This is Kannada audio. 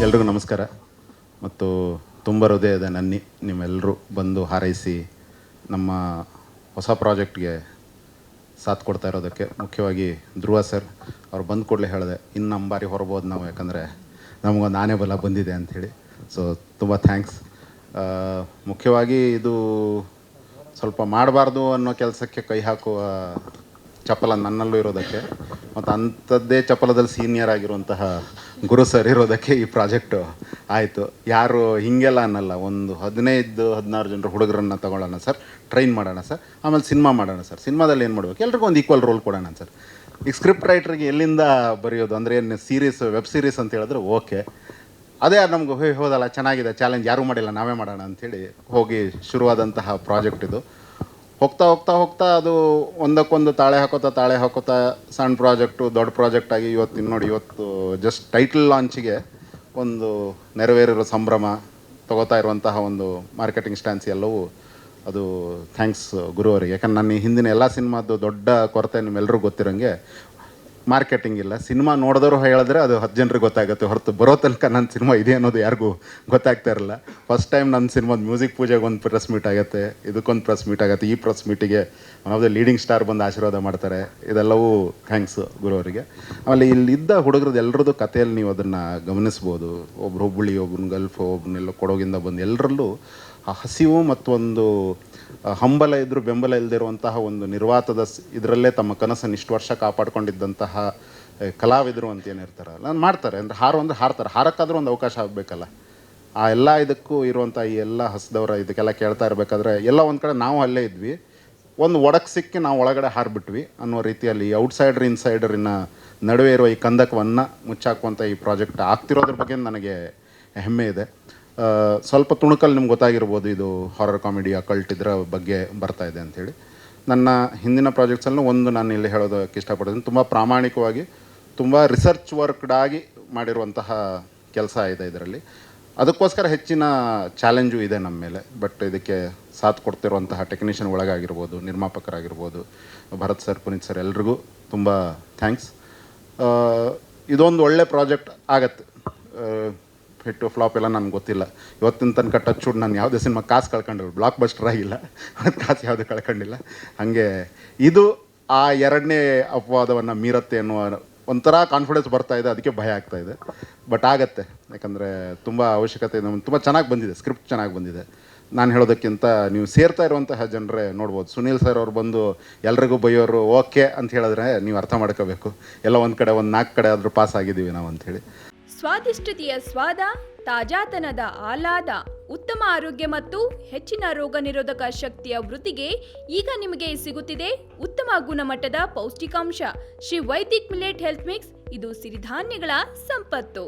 ಎಲ್ರಿಗೂ ನಮಸ್ಕಾರ ಮತ್ತು ತುಂಬ ಹೃದಯದ ನನ್ನಿ ನಿಮ್ಮೆಲ್ಲರೂ ಬಂದು ಹಾರೈಸಿ ನಮ್ಮ ಹೊಸ ಪ್ರಾಜೆಕ್ಟ್ಗೆ ಸಾಥ್ ಕೊಡ್ತಾ ಇರೋದಕ್ಕೆ. ಮುಖ್ಯವಾಗಿ ಧ್ರುವ ಸರ್ ಅವ್ರು ಬಂದ ಕೂಡಲೇ ಹೇಳಿದೆ, ಇನ್ನು ನಮ್ಮ ಬಾರಿ ಹೊರಬೋದು ನಾವು, ಯಾಕಂದರೆ ನಮಗೊಂದು ಆನೆ ಬಲ ಬಂದಿದೆ ಅಂಥೇಳಿ. ಸೊ ತುಂಬ ಥ್ಯಾಂಕ್ಸ್. ಮುಖ್ಯವಾಗಿ ಇದು ಸ್ವಲ್ಪ ಮಾಡಬಾರ್ದು ಅನ್ನೋ ಕೆಲಸಕ್ಕೆ ಕೈ ಹಾಕುವ ಚಪಲ ನನ್ನಲ್ಲೂ ಇರೋದಕ್ಕೆ ಮತ್ತು ಅಂಥದ್ದೇ ಚಪಲದಲ್ಲಿ ಸೀನಿಯರ್ ಆಗಿರುವಂತಹ ಗುರು ಸರ್ ಇರೋದಕ್ಕೆ ಈ ಪ್ರಾಜೆಕ್ಟು ಆಯಿತು. ಯಾರು ಹೀಗೆಲ್ಲ ಅನ್ನಲ್ಲ, ಒಂದು 15-16 ಜನರು ಹುಡುಗರನ್ನು ತಗೊಳ್ಳೋಣ ಸರ್, ಟ್ರೈನ್ ಮಾಡೋಣ ಸರ್, ಆಮೇಲೆ ಸಿನಿಮಾ ಮಾಡೋಣ ಸರ್. ಸಿನಿಮಾದಲ್ಲಿ ಏನು ಮಾಡಬೇಕು, ಎಲ್ರಿಗೂ ಒಂದು ಈಕ್ವಲ್ ರೋಲ್ ಕೊಡೋಣ ಸರ್. ಈಗ ಸ್ಕ್ರಿಪ್ಟ್ ರೈಟ್ರಿಗೆ ಎಲ್ಲಿಂದ ಬರೆಯೋದು ಅಂದರೆ ಏನು, ಸೀರೀಸ್ ವೆಬ್ ಸೀರೀಸ್ ಅಂತ ಹೇಳಿದ್ರೆ ಓಕೆ, ಅದೇ ನಮ್ಗೆ ಹೋದಲ್ಲ ಚೆನ್ನಾಗಿದೆ, ಚಾಲೆಂಜ್ ಯಾರೂ ಮಾಡಿಲ್ಲ, ನಾವೇ ಮಾಡೋಣ ಅಂಥೇಳಿ ಹೋಗಿ ಶುರುವಾದಂತಹ ಪ್ರಾಜೆಕ್ಟ್ ಇದು. ಹೋಗ್ತಾ ಅದು ಒಂದಕ್ಕೊಂದು ತಾಳೆ ಹಾಕೋತಾ ಸಣ್ಣ ಪ್ರಾಜೆಕ್ಟು ದೊಡ್ಡ ಪ್ರಾಜೆಕ್ಟ್ ಆಗಿ ಇವತ್ತು ಜಸ್ಟ್ ಟೈಟಲ್ ಲಾಂಚಿಗೆ ಒಂದು ನೆರವೇರಿರೋ ಸಂಭ್ರಮ, ತೊಗೋತಾ ಇರುವಂತಹ ಒಂದು ಮಾರ್ಕೆಟಿಂಗ್ ಸ್ಟ್ಯಾನ್ಸ್ ಎಲ್ಲವೂ ಅದು ಥ್ಯಾಂಕ್ಸ್ ಗುರು ಅವರಿಗೆ. ಯಾಕಂದ್ರೆ ನನ್ನ ಹಿಂದಿನ ಎಲ್ಲ ಸಿನಿಮಾದ್ದು ದೊಡ್ಡ ಕೊರತೆ ನಿಮ್ಮೆಲ್ಲರೂ ಗೊತ್ತಿರೋಂಗೆ ಮಾರ್ಕೆಟಿಂಗ್ ಇಲ್ಲ. ಸಿನಿಮಾ ನೋಡಿದವರು ಹೇಳಿದ್ರೆ ಅದು 10 ಜನರಿಗೆ ಗೊತ್ತಾಗುತ್ತೆ, ಹೊರತು ಬರೋ ತನಕ ನನ್ನ ಸಿನಿಮಾ ಇದೆ ಅನ್ನೋದು ಯಾರಿಗೂ ಗೊತ್ತಾಗ್ತಾ ಇರಲ್ಲ. ಫಸ್ಟ್ ಟೈಮ್ ನನ್ನ ಸಿನಿಮಾದ ಮ್ಯೂಸಿಕ್ ಪೂಜೆಗೆ ಒಂದು ಪ್ರೆಸ್ ಮೀಟ್ ಆಗುತ್ತೆ, ಇದಕ್ಕೊಂದು ಪ್ರೆಸ್ ಮೀಟ್ ಆಗುತ್ತೆ. ಈ ಪ್ರೆಸ್ ಮೀಟಿಗೆ one of the leading star ಬಂದು ಆಶೀರ್ವಾದ ಮಾಡ್ತಾರೆ. ಇದೆಲ್ಲವೂ ಥ್ಯಾಂಕ್ಸ್ ಗುರು ಅವರಿಗೆ. ಆಮೇಲೆ ಇಲ್ಲಿದ್ದ ಹುಡುಗರದ್ದು ಎಲ್ಲರದ್ದು ಕಥೆಯಲ್ಲಿ ನೀವು ಅದನ್ನು ಗಮನಿಸ್ಬೋದು. ಒಬ್ರು ಹುಬ್ಬಳ್ಳಿ, ಒಬ್ಬನ ಗಲ್ಫ್, ಒಬ್ಬನೆಲ್ಲ ಕೊಡೋಗಿಂದ ಬಂದು ಎಲ್ಲರಲ್ಲೂ ಆ ಹಸಿವು ಮತ್ತೊಂದು ಹಂಬಲ ಇದ್ದರೂ ಬೆಂಬಲ ಇಲ್ಲದಿರುವಂತಹ ಒಂದು ನಿರ್ವಾತದ ಇದರಲ್ಲೇ ತಮ್ಮ ಕನಸನ್ನು ಇಷ್ಟು ವರ್ಷ ಕಾಪಾಡ್ಕೊಂಡಿದ್ದಂತಹ ಕಲಾವಿದರು ಅಂತ ಏನಿರ್ತಾರಲ್ಲ, ನಾನು ಮಾಡ್ತಾರೆ ಅಂದರೆ ಹಾರ್ತಾರೆ. ಹಾರಕ್ಕಾದ್ರೂ ಒಂದು ಅವಕಾಶ ಆಗಬೇಕಲ್ಲ. ಆ ಎಲ್ಲ ಇದಕ್ಕೂ ಇರುವಂಥ ಈ ಎಲ್ಲ ಹಸಿದವರ ಇದಕ್ಕೆಲ್ಲ ಕೇಳ್ತಾ ಇರಬೇಕಾದ್ರೆ ಎಲ್ಲ ಒಂದು ಕಡೆ ನಾವು ಅಲ್ಲೇ ಇದ್ವಿ, ಒಂದು ಒಡಕ್ಕೆ ಸಿಕ್ಕಿ ನಾವು ಒಳಗಡೆ ಹಾರಿಬಿಟ್ವಿ ಅನ್ನೋ ರೀತಿಯಲ್ಲಿ ಔಟ್ಸೈಡರ್ ಇನ್ಸೈಡರಿನ ನಡುವೆ ಇರುವ ಈ ಕಂದಕವನ್ನು ಮುಚ್ಚಾಕುವಂಥ ಈ ಪ್ರಾಜೆಕ್ಟ್ ಆಗ್ತಿರೋದ್ರ ಬಗ್ಗೆ ನನಗೆ ಹೆಮ್ಮೆ ಇದೆ. ಸ್ವಲ್ಪ ತುಣುಕಲ್ಲಿ ನಿಮ್ಗೆ ಗೊತ್ತಾಗಿರ್ಬೋದು, ಇದು ಹಾರರ್ ಕಾಮಿಡಿ ಅಕಲ್ಟ್ ಇದರ ಬಗ್ಗೆ ಬರ್ತಾ ಇದೆ ಅಂಥೇಳಿ. ನನ್ನ ಹಿಂದಿನ ಪ್ರಾಜೆಕ್ಟ್ಸಲ್ಲೂ ಒಂದು ನಾನು ಇಲ್ಲಿ ಹೇಳೋದಕ್ಕೆ ಇಷ್ಟಪಡ್ತೀನಿ, ತುಂಬ ಪ್ರಾಮಾಣಿಕವಾಗಿ ತುಂಬ ರಿಸರ್ಚ್ ವರ್ಕ್ಡಾಗಿ ಮಾಡಿರುವಂತಹ ಕೆಲಸ ಇದೆ ಇದರಲ್ಲಿ. ಅದಕ್ಕೋಸ್ಕರ ಹೆಚ್ಚಿನ ಚಾಲೆಂಜು ಇದೆ ನಮ್ಮ ಮೇಲೆ. ಬಟ್ ಇದಕ್ಕೆ ಸಾಥ್ ಕೊಡ್ತಿರುವಂತಹ ಟೆಕ್ನಿಷಿಯನ್ ಒಳಗಾಗಿರ್ಬೋದು, ನಿರ್ಮಾಪಕರಾಗಿರ್ಬೋದು, ಭರತ್ ಸರ್, ಪುನೀತ್ ಸರ್, ಎಲ್ರಿಗೂ ತುಂಬ ಥ್ಯಾಂಕ್ಸ್. ಇದೊಂದು ಒಳ್ಳೆ ಪ್ರಾಜೆಕ್ಟ್ ಆಗತ್ತೆ. ಹಿಟ್ಟು ಫ್ಲಾಪ್ ಎಲ್ಲ ನನಗೆ ಗೊತ್ತಿಲ್ಲ. ಇವತ್ತಿನ ತನಕ ಟಚ್ ವುಡ್ ನಾನು ಯಾವುದೇ ಸಿನಿಮಾ ಕಾಸು ಕಳ್ಕೊಂಡಿಲ್ಲ, ಬ್ಲಾಕ್ ಬಸ್ಟರ್ ಆಗಿಲ್ಲ, ಕಾಸು ಯಾವುದು ಕಳ್ಕೊಂಡಿಲ್ಲ. ಹಾಗೆ ಇದು ಆ ಎರಡನೇ ಅಪವಾದವನ್ನು ಮೀರತ್ತೆ ಅನ್ನುವ ಒಂಥರ ಕಾನ್ಫಿಡೆನ್ಸ್ ಬರ್ತಾ ಇದೆ, ಅದಕ್ಕೆ ಭಯ ಆಗ್ತಾ ಇದೆ. ಬಟ್ ಆಗತ್ತೆ, ಯಾಕಂದರೆ ತುಂಬ ಅವಶ್ಯಕತೆ ಇದೆ. ತುಂಬ ಚೆನ್ನಾಗಿ ಬಂದಿದೆ, ಸ್ಕ್ರಿಪ್ಟ್ ಚೆನ್ನಾಗಿ ಬಂದಿದೆ. ನಾನು ಹೇಳೋದಕ್ಕಿಂತ ನೀವು ಸೇರ್ತಾ ಇರುವಂತಹ ಜನರೇ ನೋಡ್ಬೋದು. ಸುನೀಲ್ ಸರ್ ಅವ್ರು ಬಂದು ಎಲ್ರಿಗೂ ಬೈಯೋರು ಓಕೆ ಅಂತ ಹೇಳಿದ್ರೆ ನೀವು ಅರ್ಥ ಮಾಡ್ಕೋಬೇಕು, ಎಲ್ಲ ಒಂದು ಕಡೆ ಒಂದು 4 ಕಡೆ ಆದರೂ ಪಾಸ್ ಆಗಿದ್ದೀವಿ ನಾವು ಅಂಥೇಳಿ. ಸ್ವಾದಿಷ್ಟತೆಯ ಸ್ವಾದ, ತಾಜಾತನದ ಆಹ್ಲಾದ, ಉತ್ತಮ ಆರೋಗ್ಯ ಮತ್ತು ಹೆಚ್ಚಿನ ರೋಗ ನಿರೋಧಕ ಶಕ್ತಿಯ ವೃದ್ಧಿಗೆ ಈಗ ನಿಮಗೆ ಸಿಗುತ್ತಿದೆ ಉತ್ತಮ ಗುಣಮಟ್ಟದ ಪೌಷ್ಟಿಕಾಂಶ Shri Vaidik millet health mix. ಇದು ಸಿರಿಧಾನ್ಯಗಳ ಸಂಪತ್ತು.